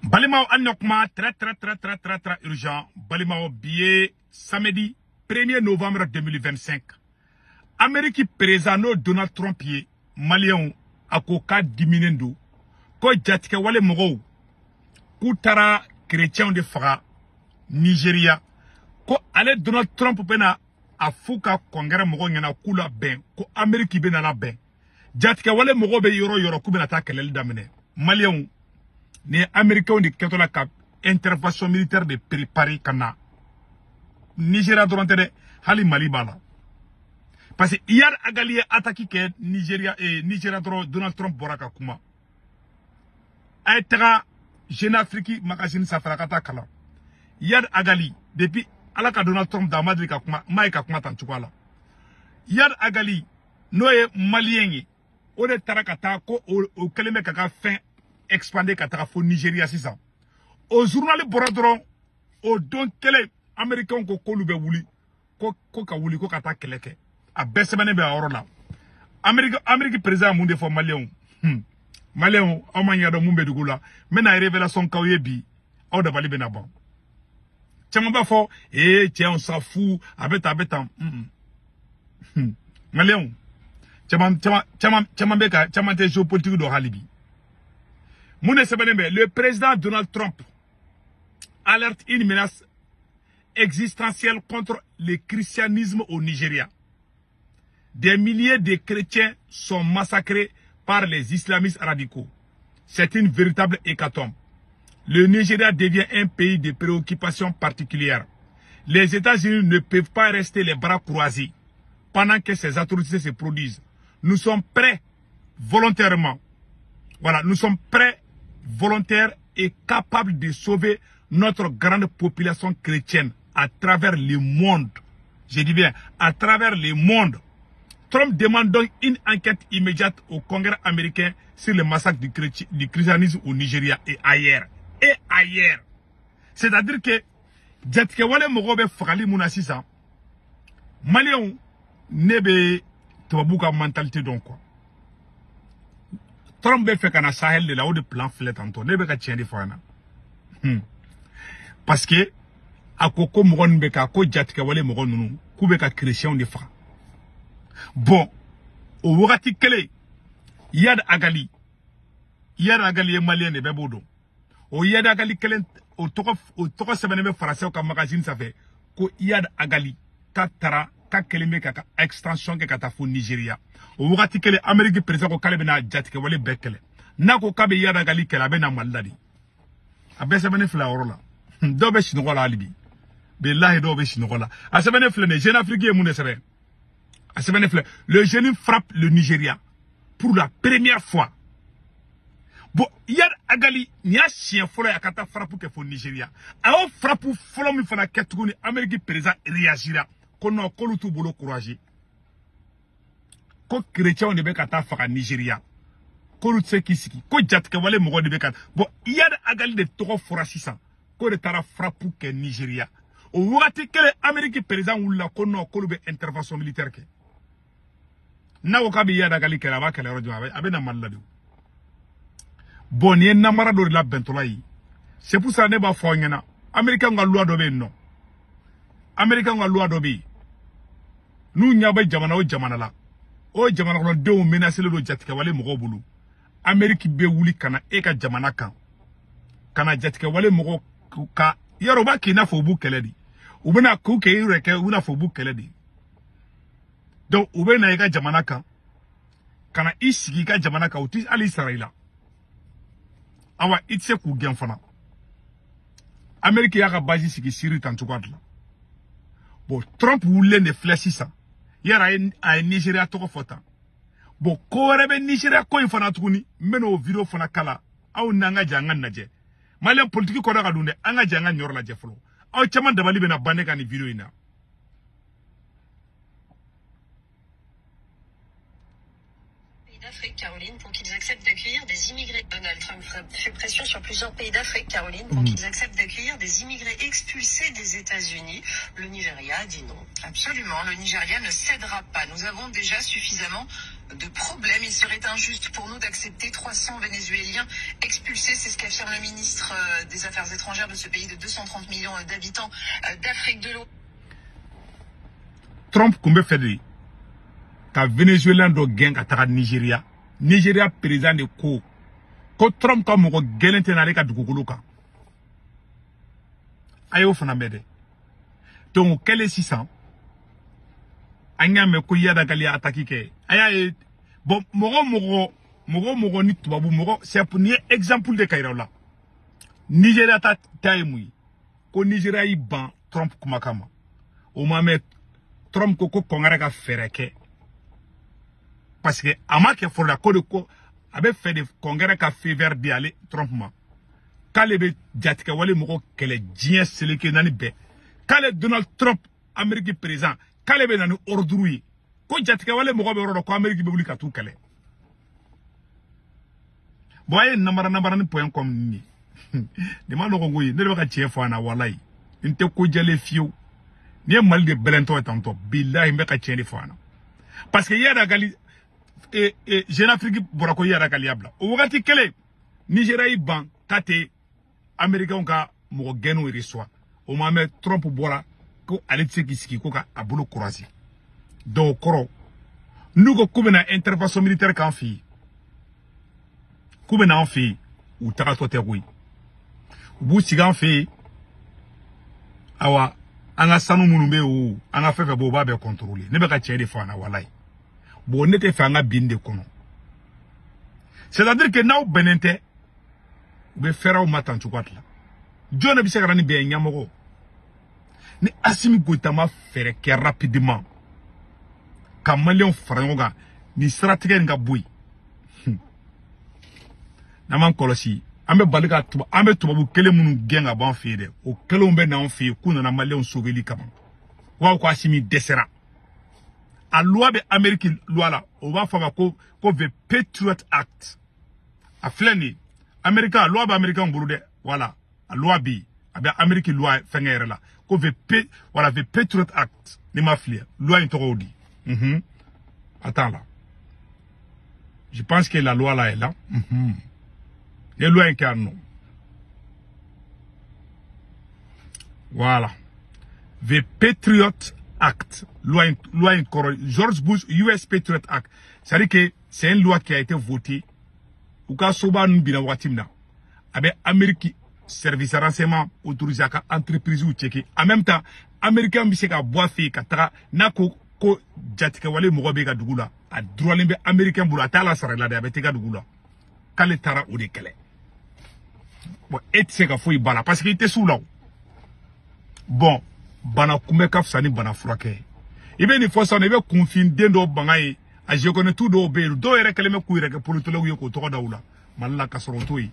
Balimao Annokma, très urgent. Balimao billet samedi 1er novembre 2025. Amérique président Donald Trump ye Malien akoka diminendo. Ko jatika wale mogo. Kutara chrétien de faga Nigeria. Ko ale Donald Trump bena afuka kongere mogo nyana kula ben. Ko Amérique bena la ben. Jatika wale mogo be yoro kubena ta kelel damene. Malien les Américains de Katola Cap, intervention militaire de préparer Kana. Nigeria Dorantene, Hali Malibala. Parce que hier, Agali a attaqué que Nigeria et Nigeria Donald Trump Boraka Kuma. Aïtera, Jeune Afrique, magazine Safrakata Kala. Hier, Agali, depuis Alaka Donald Trump dans Madrid Kakuma, Maïka Kuma Tantuala. Hier, Agali, Noé Malien, Ode Tarakata, ko au Keleme Kaka fin. Expandé Katarafo Nigeria 600. Au journal Boradron, au don quel américain ko kolube wuli, ko ka wuli ko kata keleke. A besemane be orona. Amérique président monde fo Malien. Malien o manya do mumbe dugula. Mena révélation kawye bi. O da bali bena bon. Tchamba fo tiens on s'en fout abeta. Malien. Tchamba beka te géopolitique do halibi. Le président Donald Trump alerte une menace existentielle contre le christianisme au Nigeria. Des milliers de chrétiens sont massacrés par les islamistes radicaux. C'est une véritable hécatombe. Le Nigeria devient un pays de préoccupation particulière. Les États-Unis ne peuvent pas rester les bras croisés pendant que ces atrocités se produisent. Nous sommes prêts volontairement. Voilà, nous sommes prêts volontaires et capables de sauver notre grande population chrétienne à travers le monde. Je dis bien, à travers le monde. Trump demande donc une enquête immédiate au Congrès américain sur le massacre du christianisme au Nigeria et ailleurs. C'est-à-dire que, Djatkewale Mogobe Fakali Mounasisa, Malien nebe Tobabuka mentalité donc quoi. Trump fait qu'un Sahel de là où de plan flet tantôt ne be ka tiens de fois parce que à koko mogon beka ko jatika wale mogon nunu ku be ka chrétien de fa bon au wakati kele yad agali e malien de bebodo o yad agali kele o toko sebene be français ka magazine ça fait ko yad agali katara ka kelime ka extension ke kata fo Nigeria o wakati kele Amérique président ko kale bena jatika wale bekele nako kabe yada gali kele bena malladi abese bene fla orola do be shinola alibi billahi do be shinola asebene fle ne jeune africain mu ne sebe asebene fle le jeune frappe le Nigeria pour la première fois bon yad agali nya chien folo ya kata frappe ke fo Nigeria a o frappe folo mi fana ketuguni Amérique président réagira kono kolutu bolo courage ko chrétien de bekata faka Nigeria ko tse kisiki ko jatka wale mogo de bekata bon yad agali de toko fora 600 ko de tara frappe ke Nigeria o wakati kele Amérique président wula kono kolube intervention militaire ke na wakabi yad agali kele ba kele rojo abena maladu bon ni namara do la bentolayi c'est pour ça ne ba fo ngena Américain nga loi do be non Américain nga loi do be nous nyaba jamana o jamana la o jamana ko de o menacer le jatika wale mogo bulu Amérique be wuli kana e ka jamana kan kana jatika wale mogo ka yoruba ki na fo bu keledi ubena ku ke reke una fo bu keledi donc ubena e ka jamana kan kana isigi ka jamana ka uti ali Israël awa itse ku gen fana Amérique ya ka base sigi siri tantukadla bon Trump wule ne flèche ça yara a Nigeria toko fota bon ko rebe Nigeria ko infana tukuni meno video fana kala aw nanga janga naje malien politique ko daga dunde anga janga nyor la jeflo aw chaman dabali bena bane kan video ina d'Afrique Caroline pour qu'ils acceptent d'accueillir des immigrés. Donald Trump fut prêt pression sur plusieurs pays d'Afrique, Caroline, pour qu'ils acceptent d'accueillir des immigrés expulsés des États-Unis. Le Nigeria dit non. Absolument, le Nigeria ne cédera pas. Nous avons déjà suffisamment de problèmes. Il serait injuste pour nous d'accepter 300 Vénézuéliens expulsés. C'est ce qu'affirme le ministre des Affaires étrangères de ce pays de 230 millions d'habitants d'Afrique de l'Ouest. Trump kumbe fedi ka Venezuelan do gang ataka Nigeria. Nigeria président de ko Trump ka mo gelente na reka dugukulu kan. Ayo fana mede. Donc quel est 600 anya me ko yada gali ataki ke. Aya bon mogo ni tubabu mogo c'est pour ni exemple de Kairala. Nigeria ta taimui. Ko Nigeria yi ban Trump kumakama. O mame Trump koko kongara ka fereke. Parce que ama ke for la code ko abe fait de kongara ka faveur di aller Trump ma. Kale be jatika wale moko kele dien seleke nani be. Kale Donald Trump Amérique président kale be nani ordru ko jatika wale moko be ro ko Amérique be wuli ka tu kele. Boye namara ni point comme ni. De ma no ko ngoyi ne be ka chef ana walai. Inte ko jale fiyo. Ni mal de belento etanto billahi me ka cheni fana. Parce que yada gali jeune Afrique borako yada gali abla. O wakati kele Nigeria yi ban kate Américain ka mo genu riswa. O mame Trump bora ko alitse kisiki ko ka abulo croisi. Do koro nugo kubena intervention militaire kan fi. Kubena en fi ou taka to terui. Bu sigan fi awa anga sanu munumbe ou anga fefe bo ba be contrôler ne be ka tirer fana walai bo ne te fanga binde kono c'est-à-dire que now benente be fera o matan chukwatla jona bi segara ni be nyamogo ni Assimi Goïta ma fere ke rapidement kamalion farangoga ni stratégie nga boui na man kolosi ambe balika tuba ambe tubabu kele munu genga ban fede o kele umbe na on fi kuna na malion soveli kama wa ko Assimi desera a loi be Amérique loi la o va fama ko the Patriot Act a fleni America loi ba américain burude voilà a loi bi abe Amérique loi fengere la ko voilà the Patriot Act ni ma flia loi introdit attends là je pense que la loi là est là les lois incarnent. Voilà. The Patriot Act. Loi George Bush US Patriot Act. C'est-à-dire que c'est une loi qui a été votée. Ou ka soba n'bina watimna. Avec Amérique service de renseignement autorisé à entreprise ou tchèque. En même temps, Américain bise ka bois fait katara na ko jatika wale mogobe ka dugula. A droit limbe Américain bula ta la sarela de abeteka dugula. Kale tara ou de kele. Bon, et c'est que faut bana parce qu'il était sous là. Bon, bana kume kaf sani bana frake. Ibe ni fosa ne be confine dendo bangai a je connais tout do be do ere kele me kuire ke pour to lewu ko to daula. Malla ka soro toyi.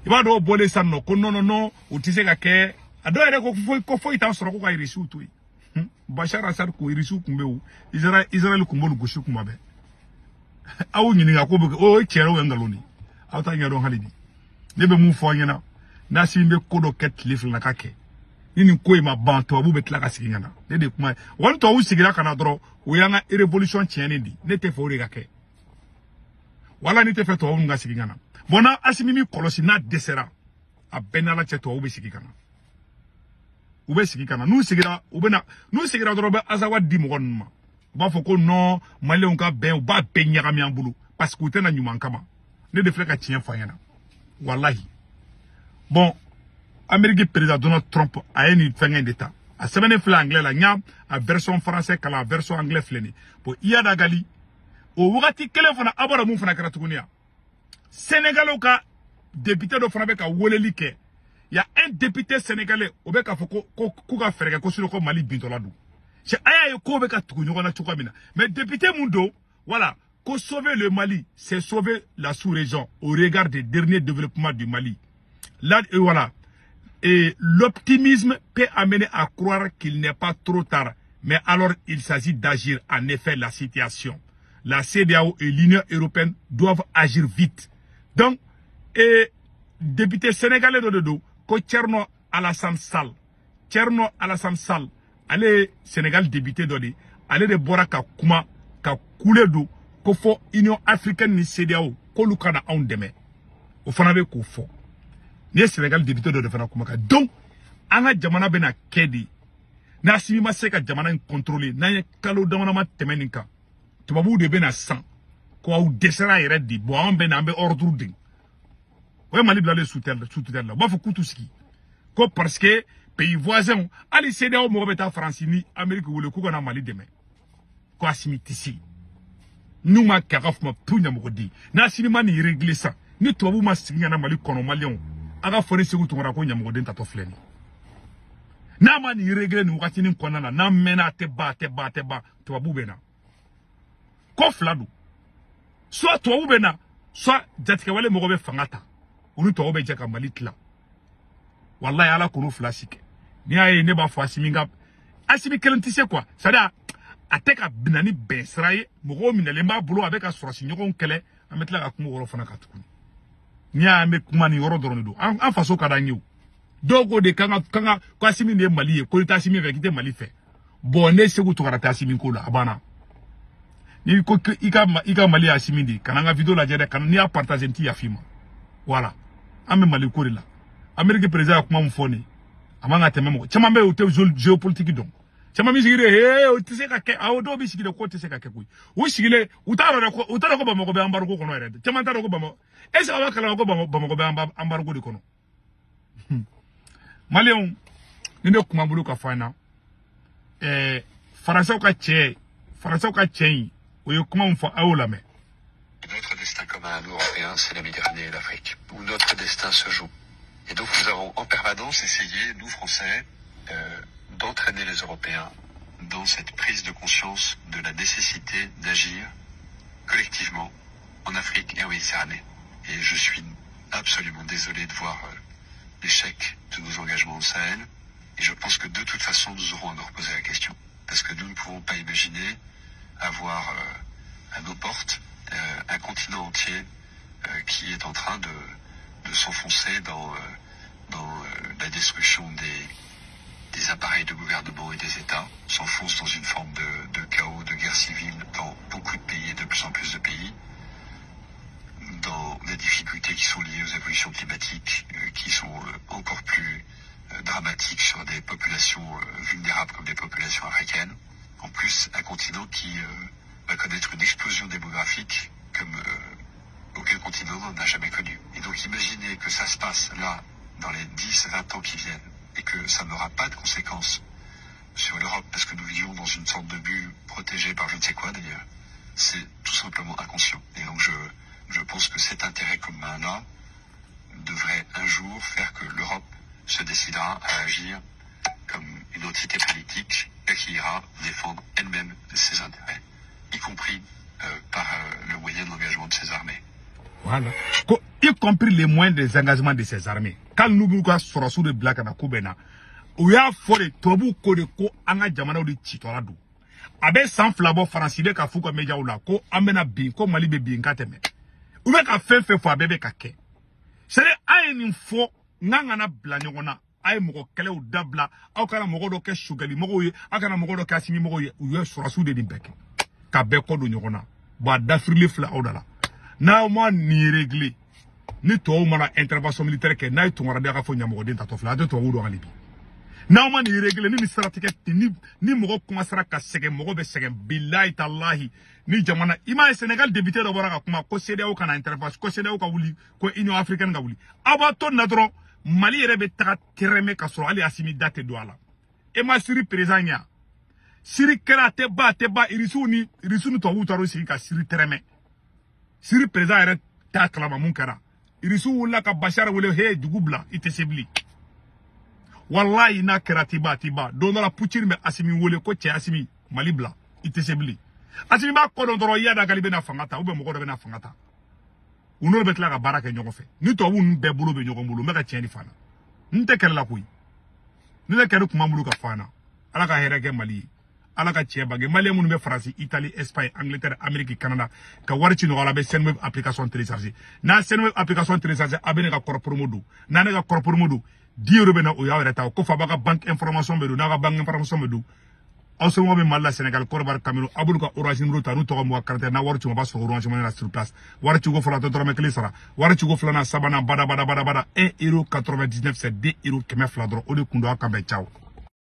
Iba do bolé sanno ko non o tise ka ke ado ere ko foi tan soro ko ka irisu toyi. Bashar Assad ko irisu kumbe u Israel kumbolu goshu kumabe. Awu nyini ga ko be o chero wengaloni. Awta nyado halidi. Nebe mou fo nyana na simbe kodo ket lifle na kake nini ko ma banto abu betla ka sigina ne de kuma won to usigira kana dro o yanga revolution tiene di ne te fo re kake wala ni te fe to o nga sigina bona Assimi mi kolosi na desera a benala che to o be sigina nu sigira o bena nu sigira dro be azawa di mo gonma ba fo ko no male on ka ben o ba ben nyaka mi ambulu parce que utena nyuma kama ne de fe ka tien fa nyana. Wallahi. Bon, Amérique président Donald Trump a une fin d'état. A semaine fle anglais la nyam a version français kala version anglais fleni. Bon, iya da gali o wakati kele fana abara mun fana karatukunia. Sénégal ka député do fana be ka woleli ke. Ya un député sénégalais o be ka foko ko ka fereke ko silo ko Mali bintola du. C'est aya ko be ka tukunyo na tukamina. Mais député mundo, voilà. Pour sauver le Mali, c'est sauver la sous-région au regard des derniers développements du Mali. Là, et voilà. Et l'optimisme peut amener à croire qu'il n'est pas trop tard. Mais alors, il s'agit d'agir. En effet, la situation. La CEDEAO et l'Union européenne doivent agir vite. Donc, et député sénégalais de ko Thierno Alassane Sall allez Sénégal député dodi allez de bora ka kuma ka kule do ko fo Union africaine ni CEDEAO ko lukana on deme o fana be ko fo ni Sénégal député de fana kuma ka donc anga jamana bena kedi na simi ma se ka jamana contrôler na ye kalo damana ma temeninka tubabu de bena 100 ko au desera yere di bo on bena be ordre ding ouais Mali bla le soutien là ba fo kutuski ko parce que pays voisins ali CEDEAO mo beta France ni Amérique wole ko na Mali deme ko asimi tisi nous ma karaf ma punya mo di na simi ma ni régler ça ni tubabu ma sinya na Mali kono Malien aga fori segu tungara ko nyamo den tato fleni na ma ni régler ni wakati ni kona na mena te ba tubabu bena ko fladu soit tubabu bena soit jatika wale mo be fangata unu tubabu be jaka Mali tla wallahi ala kono flasike ni ay ne ba fo asimi kelentise quoi ça ateka binani besraye mo minale mba bulo avec assurance nyoko kele ametla ka kumo woro fana katukuni ni ame kumani woro dorondo en façon kadanyu dogo de kanga ko asimi ne Mali ko ta asimi avec Mali fait bon ne segu to karata asimi ko la abana ni ko ika Mali asimi di kananga video la jede kan ni a partager nti ya fima voilà ame Mali ko la Amérique président kuma mfoni amanga tememo chama mbe ute géopolitique donc chama mi sigire he utise ka ke awodo bi sigire ko tise ka ke kuyi wo sigile utaro ko ba mo ko be ambargo ko no ere chama taro ko ba mo ese ba kala ko ba mo ko be ambargo di kono Malion ni ne kuma bulu ka fana Français ka che o kuma mfo awola me. Notre destin commun à nous Européens, c'est la Méditerranée et l'Afrique, où notre destin se joue. Et donc nous avons en permanence essayé, nous Français, d'entraîner les Européens dans cette prise de conscience de la nécessité d'agir collectivement en Afrique et en Méditerranée. Et je suis absolument désolé de voir l'échec de nos engagements au Sahel. Et je pense que de toute façon, nous aurons à nous reposer la question. Parce que nous ne pouvons pas imaginer avoir à nos portes un continent entier qui est en train de s'enfoncer dans la destruction des appareils de gouvernement et des États, s'enfonce dans une forme de chaos, de guerre civile dans beaucoup de pays et de plus en plus de pays, dans les difficultés qui sont liées aux évolutions climatiques, qui sont encore plus dramatiques sur des populations vulnérables comme les populations africaines. En plus, un continent qui va connaître une explosion démographique comme aucun continent n'en a jamais connu. Et donc imaginez que ça se passe là, dans les 10-20 ans qui viennent, et que ça n'aura pas de conséquences sur l'Europe, parce que nous vivons dans une sorte de bulle protégée par je ne sais quoi d'ailleurs. C'est tout simplement inconscient. Et donc je pense que cet intérêt commun-là devrait un jour faire que l'Europe se décidera à agir comme une entité politique et qui ira défendre elle-même ses intérêts, y compris par le moyen de l'engagement de ses armées. Voilà. Y compris les moyens des engagements de ses armées. Quand nous avons sorti de Black and Koubena, où il y a fait tobu kode ko anga jamana de chitorado. Abe sans flabo français ka fuko meja ula ko amena bin ko Mali be bin kateme. Ube ka fe fo abebe kake. C'est ay ni fo nganga na blanyona ay moko kele ou dabla au kana moko do ke sugali moko ye akana moko do kasimi moko ye ou sur de dimbeke. Ka be ko do nyona. Ba dafrile fla odala. Na mo ni régler. Ni to mana intervention militaire ke na to ngara de ka fo nyamo den tato fla de to wudo ngalibi. Na mo ni régler ni stratégie ni moko commencera ka sege moko be sege billahi tallahi ni jamana ima Sénégal débuté do boraka kuma ko CEDEAO kana intervention ko CEDEAO ka wuli ko Union africaine ka wuli abato na dron Mali rebe ta tereme ka so ali asimi date do ala e ma siri présanya siri kera te ba irisuni to wutaro siri ka siri tereme siri présent re ta klama munkara irisu wala ka bashar wala he dugubla itesebli wallahi na kera tiba do la putir me asimi wole ko che asimi Mali bla itesebli asimi ba ko don doro yada galibe na fangata ube mo ko be na fangata unor betla ka baraka nyoko fe ni to wun be bulu be nyoko mbulu meka cheni fana nte kala kuyi ni le kere kuma mbulu ka fana ala ka hereke Mali ala ka tiɲɛ bange malien minnu bɛ France Italie Espagne Angleterre Amérique Canada ka wari ci nɔgɔya la bɛ Senweb application télécharger n'a Senweb application télécharger a bɛ ne ka kɔrɔ promo don n'a ne ka kɔrɔ promo don 10 € bɛ na o y'aw yɛrɛ ta ko fa b'a ka banque information bɛ don n'a ka banque information bɛ don aw sɔngɔ bɛ Mali la Sénégal Côte d'Ivoire Cameroun a b'olu ka orange numéro ta n'u tɔgɔ m'u ka carte n'a wari ci ma b'a sɔrɔ orange money la sur place wari ci ko fɔlɔ tɛ dɔrɔmɛ 1 sara wari ci ko filanan sabanan bada 1,99 €, c'est 2 € 200 dɔrɔn o de kun don aw kan bɛn ciao.